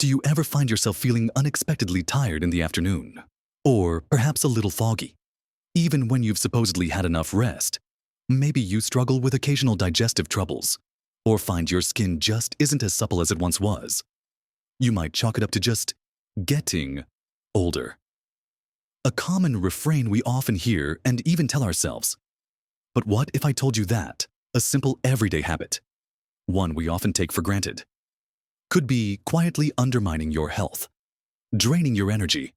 Do you ever find yourself feeling unexpectedly tired in the afternoon? Or perhaps a little foggy, even when you've supposedly had enough rest? Maybe you struggle with occasional digestive troubles, or find your skin just isn't as supple as it once was. You might chalk it up to just getting older. A common refrain we often hear and even tell ourselves. But what if I told you that a simple everyday habit, one we often take for granted, could be quietly undermining your health, draining your energy,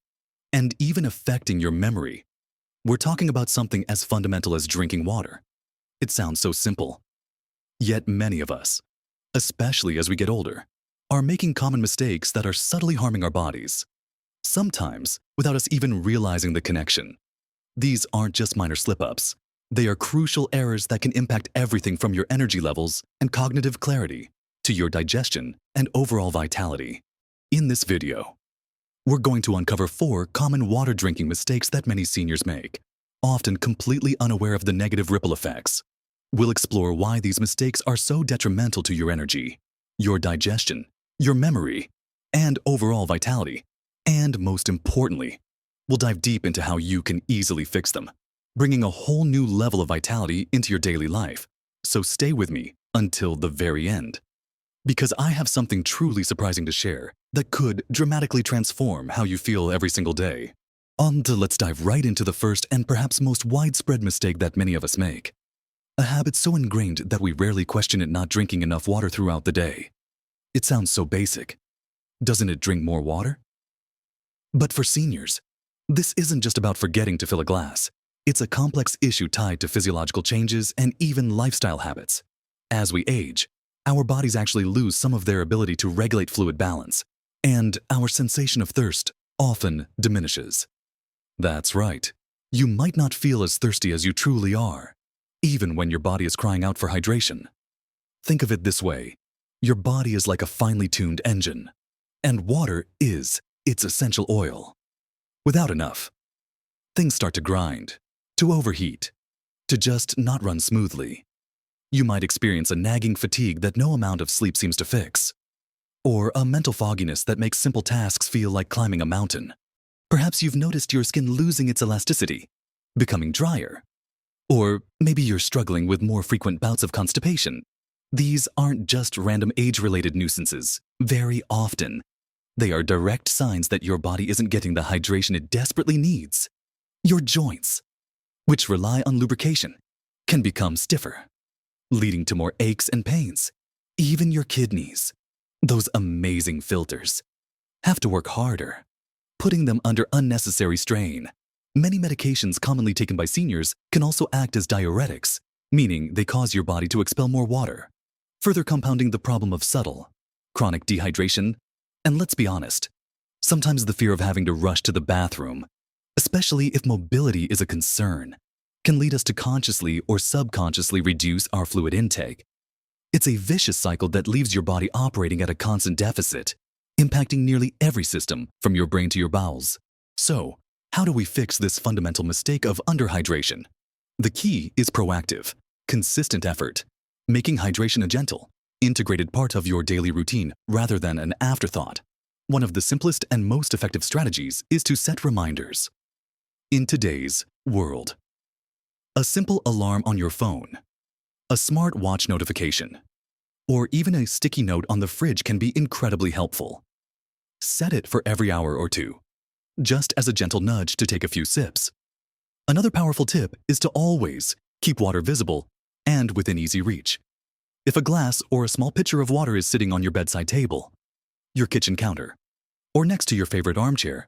and even affecting your memory? We're talking about something as fundamental as drinking water. It sounds so simple. Yet many of us, especially as we get older, are making common mistakes that are subtly harming our bodies, sometimes without us even realizing the connection. These aren't just minor slip-ups. They are crucial errors that can impact everything from your energy levels and cognitive clarity to your digestion and overall vitality. In this video, we're going to uncover 4 common water drinking mistakes that many seniors make, often completely unaware of the negative ripple effects. We'll explore why these mistakes are so detrimental to your energy, your digestion, your memory, and overall vitality. And most importantly, we'll dive deep into how you can easily fix them, bringing a whole new level of vitality into your daily life. So stay with me until the very end, because I have something truly surprising to share that could dramatically transform how you feel every single day. Let's dive right into the first and perhaps most widespread mistake that many of us make. A habit so ingrained that we rarely question it not drinking enough water throughout the day. It sounds so basic. Doesn't it drink more water? But for seniors, this isn't just about forgetting to fill a glass. It's a complex issue tied to physiological changes and even lifestyle habits. As we age, our bodies actually lose some of their ability to regulate fluid balance, and our sensation of thirst often diminishes. That's right. You might not feel as thirsty as you truly are, even when your body is crying out for hydration. Think of it this way. Your body is like a finely tuned engine, and water is its essential oil. Without enough, things start to grind, to overheat, to just not run smoothly. You might experience a nagging fatigue that no amount of sleep seems to fix, or a mental fogginess that makes simple tasks feel like climbing a mountain. Perhaps you've noticed your skin losing its elasticity, becoming drier, or maybe you're struggling with more frequent bouts of constipation. These aren't just random age-related nuisances. Very often, they are direct signs that your body isn't getting the hydration it desperately needs. Your joints, which rely on lubrication, can become stiffer, leading to more aches and pains. Even your kidneys, those amazing filters, have to work harder, putting them under unnecessary strain. Many medications commonly taken by seniors can also act as diuretics, meaning they cause your body to expel more water, further compounding the problem of subtle, chronic dehydration. And let's be honest, sometimes the fear of having to rush to the bathroom, especially if mobility is a concern, can lead us to consciously or subconsciously reduce our fluid intake. It's a vicious cycle that leaves your body operating at a constant deficit, impacting nearly every system from your brain to your bowels. So, how do we fix this fundamental mistake of underhydration? The key is proactive, consistent effort, making hydration a gentle, integrated part of your daily routine rather than an afterthought. One of the simplest and most effective strategies is to set reminders. In today's world, a simple alarm on your phone, a smart watch notification, or even a sticky note on the fridge can be incredibly helpful. Set it for every hour or two, just as a gentle nudge to take a few sips. Another powerful tip is to always keep water visible and within easy reach. If a glass or a small pitcher of water is sitting on your bedside table, your kitchen counter, or next to your favorite armchair,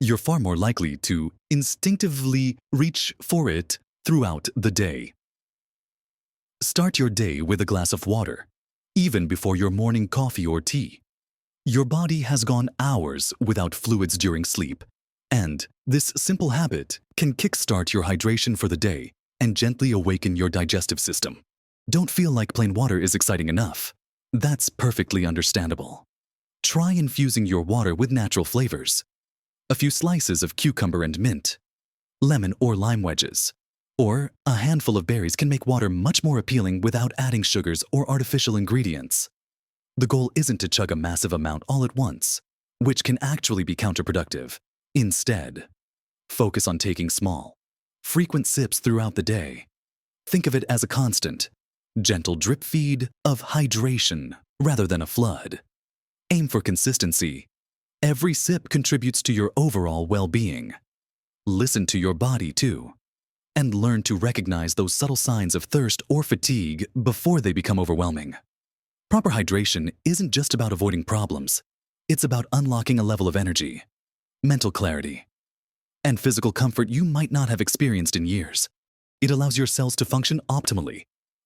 you're far more likely to instinctively reach for it throughout the day. Start your day with a glass of water, even before your morning coffee or tea. Your body has gone hours without fluids during sleep, and this simple habit can kickstart your hydration for the day and gently awaken your digestive system. Don't feel like plain water is exciting enough. That's perfectly understandable. Try infusing your water with natural flavors. A few slices of cucumber and mint, lemon or lime wedges, or a handful of berries can make water much more appealing without adding sugars or artificial ingredients. The goal isn't to chug a massive amount all at once, which can actually be counterproductive. Instead, focus on taking small, frequent sips throughout the day. Think of it as a constant, gentle drip feed of hydration rather than a flood. Aim for consistency. Every sip contributes to your overall well-being. Listen to your body too, and learn to recognize those subtle signs of thirst or fatigue before they become overwhelming. Proper hydration isn't just about avoiding problems. It's about unlocking a level of energy, mental clarity, and physical comfort you might not have experienced in years. It allows your cells to function optimally,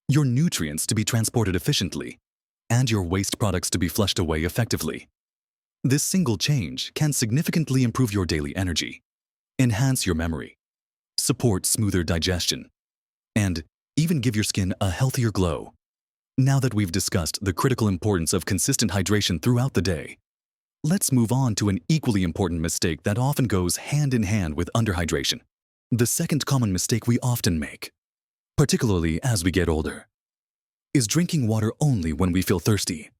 your nutrients to be transported efficiently, and your waste products to be flushed away effectively. This single change can significantly improve your daily energy, enhance your memory, support smoother digestion, and even give your skin a healthier glow. Now that we've discussed the critical importance of consistent hydration throughout the day, let's move on to an equally important mistake that often goes hand in hand with underhydration. The second common mistake we often make, particularly as we get older, is drinking water only when we feel thirsty.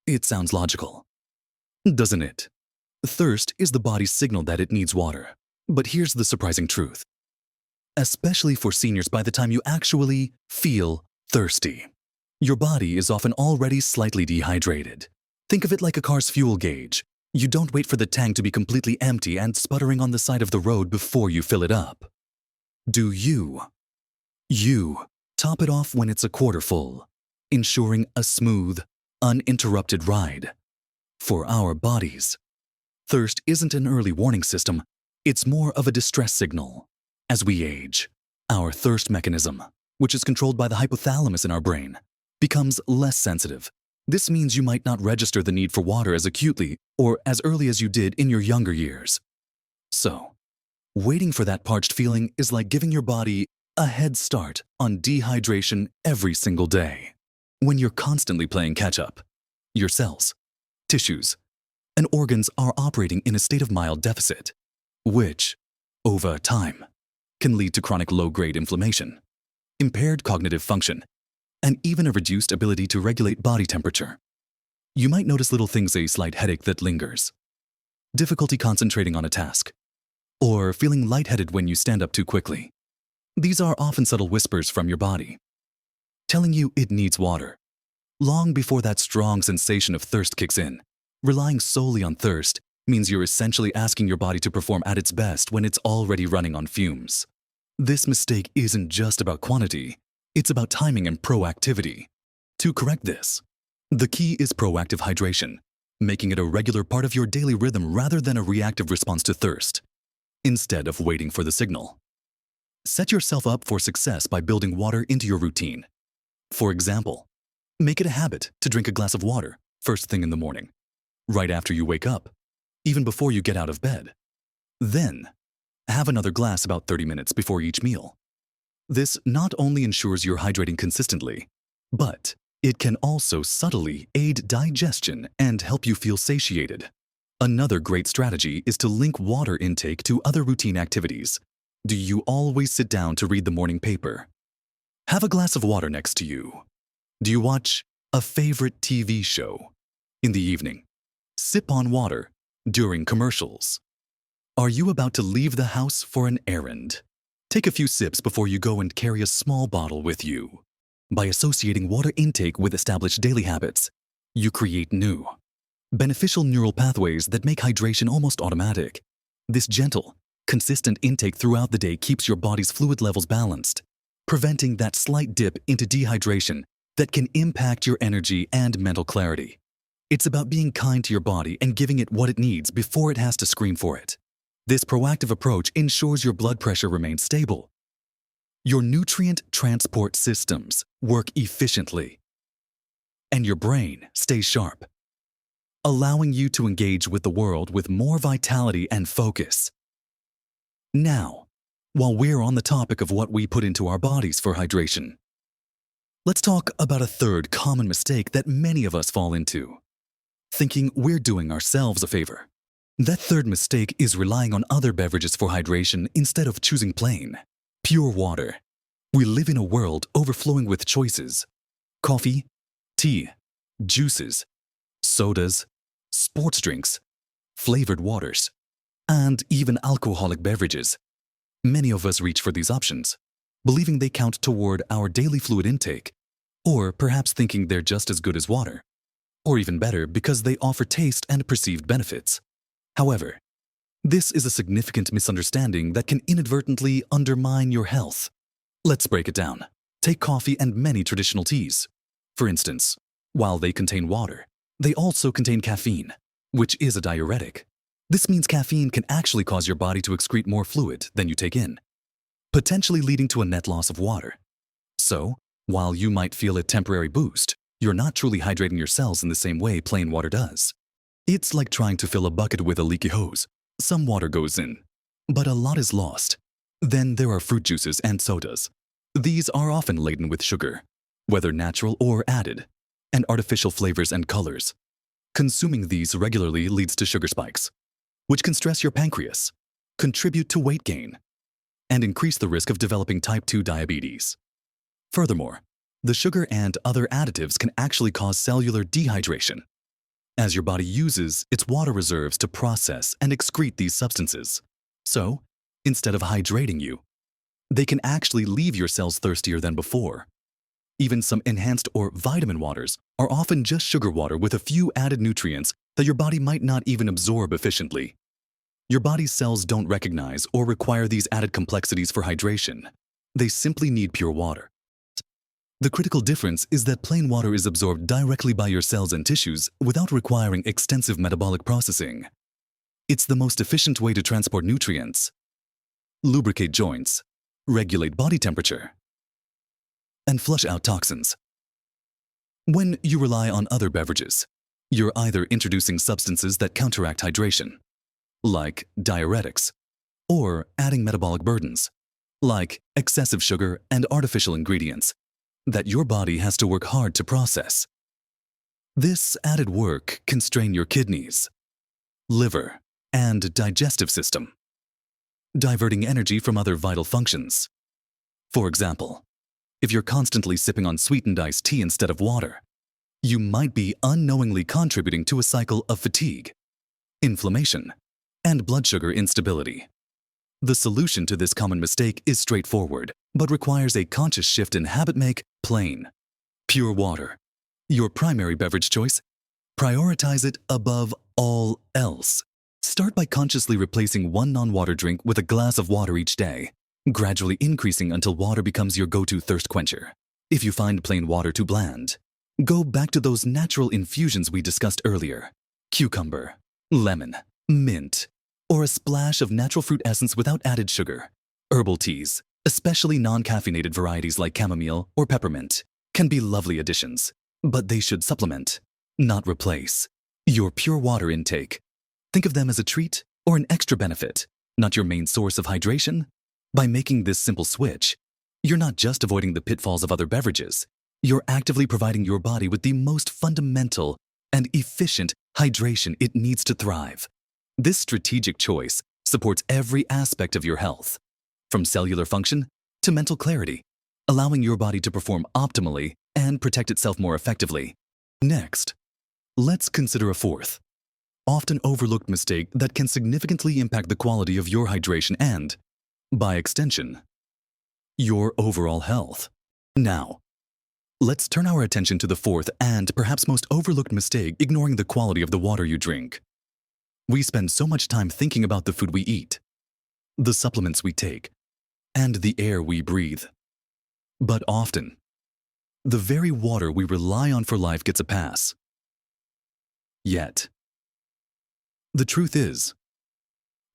It sounds logical, doesn't it? Thirst is the body's signal that it needs water. But here's the surprising truth. Especially for seniors, by the time you actually feel thirsty, your body is often already slightly dehydrated. Think of it like a car's fuel gauge. You don't wait for the tank to be completely empty and sputtering on the side of the road before you fill it up. Do you? You top it off when it's a quarter full, ensuring a smooth, uninterrupted ride. For our bodies, thirst isn't an early warning system. It's more of a distress signal. As we age, our thirst mechanism, which is controlled by the hypothalamus in our brain, becomes less sensitive. This means you might not register the need for water as acutely or as early as you did in your younger years. So, waiting for that parched feeling is like giving your body a head start on dehydration every single day. When you're constantly playing catch-up, your cells, tissues, and organs are operating in a state of mild deficit, which, over time, can lead to chronic low-grade inflammation, impaired cognitive function, and even a reduced ability to regulate body temperature. You might notice little things: a slight headache that lingers, difficulty concentrating on a task, or feeling lightheaded when you stand up too quickly. These are often subtle whispers from your body, telling you it needs water, long before that strong sensation of thirst kicks in. Relying solely on thirst means you're essentially asking your body to perform at its best when it's already running on fumes. This mistake isn't just about quantity, it's about timing and proactivity. To correct this, the key is proactive hydration, making it a regular part of your daily rhythm rather than a reactive response to thirst, instead of waiting for the signal. Set yourself up for success by building water into your routine. For example, make it a habit to drink a glass of water first thing in the morning, right after you wake up, even before you get out of bed. Then, have another glass about 30 minutes before each meal. This not only ensures you're hydrating consistently, but it can also subtly aid digestion and help you feel satiated. Another great strategy is to link water intake to other routine activities. Do you always sit down to read the morning paper? Have a glass of water next to you. Do you watch a favorite TV show? In the evening, sip on water during commercials. Are you about to leave the house for an errand? Take a few sips before you go and carry a small bottle with you. By associating water intake with established daily habits, you create new, beneficial neural pathways that make hydration almost automatic. This gentle, consistent intake throughout the day keeps your body's fluid levels balanced, preventing that slight dip into dehydration that can impact your energy and mental clarity. It's about being kind to your body and giving it what it needs before it has to scream for it. This proactive approach ensures your blood pressure remains stable, your nutrient transport systems work efficiently, and your brain stays sharp, allowing you to engage with the world with more vitality and focus. Now, while we're on the topic of what we put into our bodies for hydration, let's talk about a third common mistake that many of us fall into: thinking we're doing ourselves a favor. That third mistake is relying on other beverages for hydration instead of choosing plain, pure water. We live in a world overflowing with choices: coffee, tea, juices, sodas, sports drinks, flavored waters, and even alcoholic beverages. Many of us reach for these options, believing they count toward our daily fluid intake, or perhaps thinking they're just as good as water, or even better because they offer taste and perceived benefits. However, this is a significant misunderstanding that can inadvertently undermine your health. Let's break it down. Take coffee and many traditional teas. For instance, while they contain water, they also contain caffeine, which is a diuretic. This means caffeine can actually cause your body to excrete more fluid than you take in, potentially leading to a net loss of water. So, while you might feel a temporary boost, you're not truly hydrating your cells in the same way plain water does. It's like trying to fill a bucket with a leaky hose. Some water goes in, but a lot is lost. Then there are fruit juices and sodas. These are often laden with sugar, whether natural or added, and artificial flavors and colors. Consuming these regularly leads to sugar spikes, which can stress your pancreas, contribute to weight gain, and increase the risk of developing type 2 diabetes. Furthermore, the sugar and other additives can actually cause cellular dehydration, as your body uses its water reserves to process and excrete these substances. So, instead of hydrating you, they can actually leave your cells thirstier than before. Even some enhanced or vitamin waters are often just sugar water with a few added nutrients that your body might not even absorb efficiently. Your body's cells don't recognize or require these added complexities for hydration. They simply need pure water. The critical difference is that plain water is absorbed directly by your cells and tissues without requiring extensive metabolic processing. It's the most efficient way to transport nutrients, lubricate joints, regulate body temperature, and flush out toxins. When you rely on other beverages, you're either introducing substances that counteract hydration, like diuretics, or adding metabolic burdens, like excessive sugar and artificial ingredients, that your body has to work hard to process. This added work can strain your kidneys, liver, and digestive system, diverting energy from other vital functions. For example, if you're constantly sipping on sweetened iced tea instead of water, you might be unknowingly contributing to a cycle of fatigue, inflammation, and blood sugar instability. The solution to this common mistake is straightforward, but requires a conscious shift in habit. Make plain, pure water your primary beverage choice. Prioritize it above all else. Start by consciously replacing one non-water drink with a glass of water each day, gradually increasing until water becomes your go-to thirst quencher. If you find plain water too bland, go back to those natural infusions we discussed earlier: cucumber, lemon, mint, or a splash of natural fruit essence without added sugar. Herbal teas, especially non-caffeinated varieties like chamomile or peppermint, can be lovely additions, but they should supplement, not replace, your pure water intake. Think of them as a treat or an extra benefit, not your main source of hydration. By making this simple switch, you're not just avoiding the pitfalls of other beverages, you're actively providing your body with the most fundamental and efficient hydration it needs to thrive. This strategic choice supports every aspect of your health, from cellular function to mental clarity, allowing your body to perform optimally and protect itself more effectively. Next, let's consider a fourth, often overlooked mistake that can significantly impact the quality of your hydration and, by extension, your overall health. Now, let's turn our attention to the fourth and perhaps most overlooked mistake: ignoring the quality of the water you drink. We spend so much time thinking about the food we eat, the supplements we take, and the air we breathe. But often, the very water we rely on for life gets a pass. Yet, the truth is,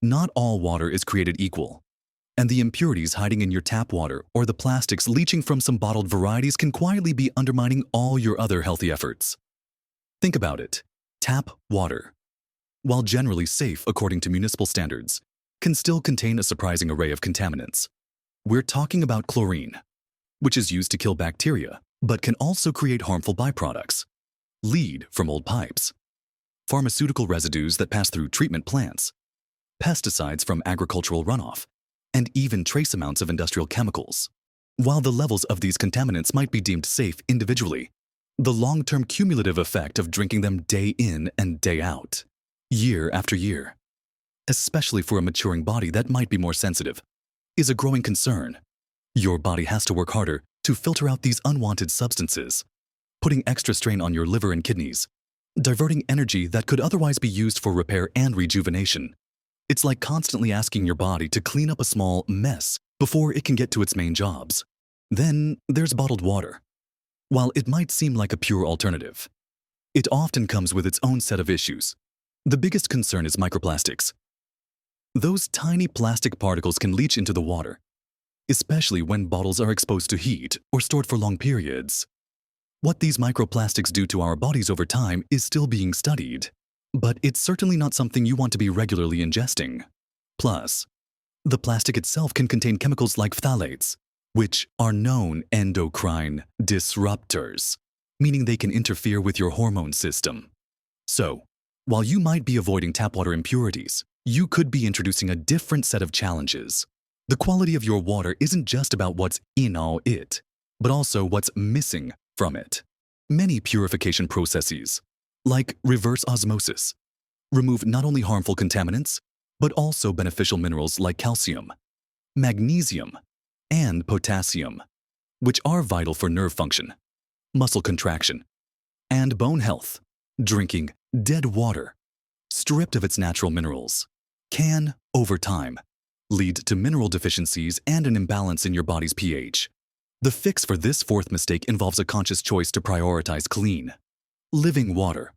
not all water is created equal, and the impurities hiding in your tap water or the plastics leaching from some bottled varieties can quietly be undermining all your other healthy efforts. Think about it. Tap water, while generally safe according to municipal standards, can still contain a surprising array of contaminants. We're talking about chlorine, which is used to kill bacteria, but can also create harmful byproducts: lead from old pipes, pharmaceutical residues that pass through treatment plants, pesticides from agricultural runoff, and even trace amounts of industrial chemicals. While the levels of these contaminants might be deemed safe individually, the long-term cumulative effect of drinking them day in and day out year after year, especially for a maturing body that might be more sensitive, is a growing concern. Your body has to work harder to filter out these unwanted substances, putting extra strain on your liver and kidneys, diverting energy that could otherwise be used for repair and rejuvenation. It's like constantly asking your body to clean up a small mess before it can get to its main jobs. Then there's bottled water. While it might seem like a pure alternative, it often comes with its own set of issues. The biggest concern is microplastics. Those tiny plastic particles can leach into the water, especially when bottles are exposed to heat or stored for long periods. What these microplastics do to our bodies over time is still being studied, but it's certainly not something you want to be regularly ingesting. Plus, the plastic itself can contain chemicals like phthalates, which are known endocrine disruptors, meaning they can interfere with your hormone system. So, while you might be avoiding tap water impurities, you could be introducing a different set of challenges. The quality of your water isn't just about what's in it, but also what's missing from it. Many purification processes, like reverse osmosis, remove not only harmful contaminants, but also beneficial minerals like calcium, magnesium, and potassium, which are vital for nerve function, muscle contraction, and bone health. Drinking dead water, stripped of its natural minerals, can, over time, lead to mineral deficiencies and an imbalance in your body's pH. The fix for this fourth mistake involves a conscious choice to prioritize clean, living water.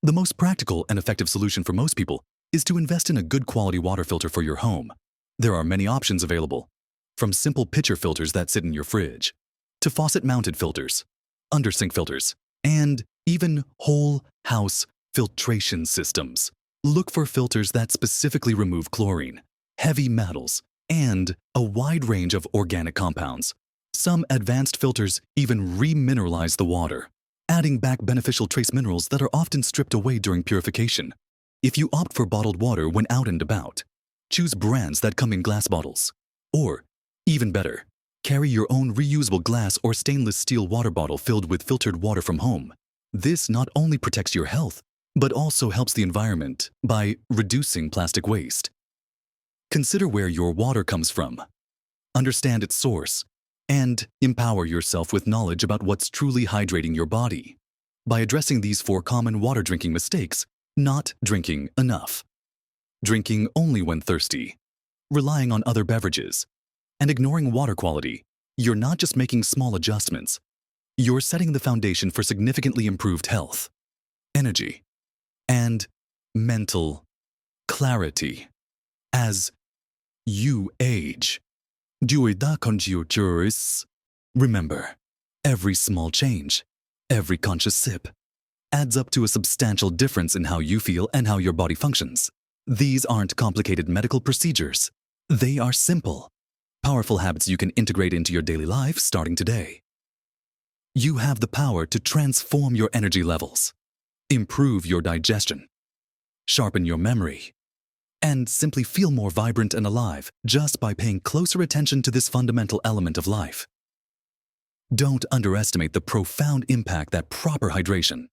The most practical and effective solution for most people is to invest in a good quality water filter for your home. There are many options available, from simple pitcher filters that sit in your fridge, to faucet-mounted filters, under-sink filters, and even whole house filtration systems. Look for filters that specifically remove chlorine, heavy metals, and a wide range of organic compounds. Some advanced filters even remineralize the water, adding back beneficial trace minerals that are often stripped away during purification. If you opt for bottled water when out and about, choose brands that come in glass bottles. Or, even better, carry your own reusable glass or stainless steel water bottle filled with filtered water from home. This not only protects your health, but also helps the environment by reducing plastic waste. Consider where your water comes from, understand its source, and empower yourself with knowledge about what's truly hydrating your body. By addressing these 4 common water drinking mistakes: not drinking enough, drinking only when thirsty, relying on other beverages, and ignoring water quality, you're not just making small adjustments, you're setting the foundation for significantly improved health, energy, and mental clarity as you age. Remember, every small change, every conscious sip, adds up to a substantial difference in how you feel and how your body functions. These aren't complicated medical procedures. They are simple, powerful habits you can integrate into your daily life starting today. You have the power to transform your energy levels, improve your digestion, sharpen your memory, and simply feel more vibrant and alive just by paying closer attention to this fundamental element of life. Don't underestimate the profound impact that proper hydration,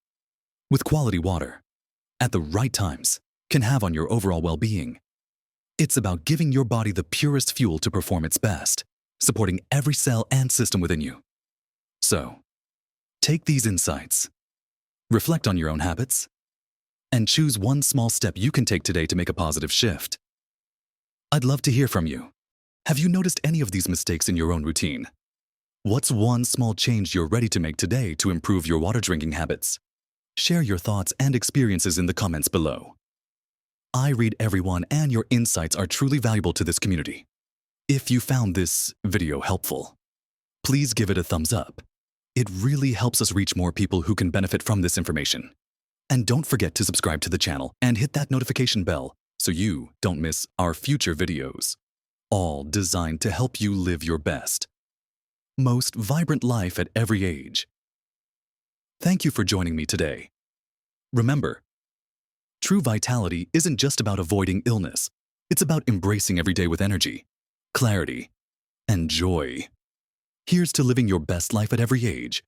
with quality water, at the right times, can have on your overall well-being. It's about giving your body the purest fuel to perform its best, supporting every cell and system within you. So, take these insights, reflect on your own habits, and choose one small step you can take today to make a positive shift. I'd love to hear from you. Have you noticed any of these mistakes in your own routine? What's one small change you're ready to make today to improve your water drinking habits? Share your thoughts and experiences in the comments below. I read everyone, and your insights are truly valuable to this community. If you found this video helpful, please give it a thumbs up. It really helps us reach more people who can benefit from this information. And don't forget to subscribe to the channel and hit that notification bell so you don't miss our future videos, all designed to help you live your best, most vibrant life at every age. Thank you for joining me today. Remember, true vitality isn't just about avoiding illness. It's about embracing every day with energy, clarity, and joy. Here's to living your best life at every age,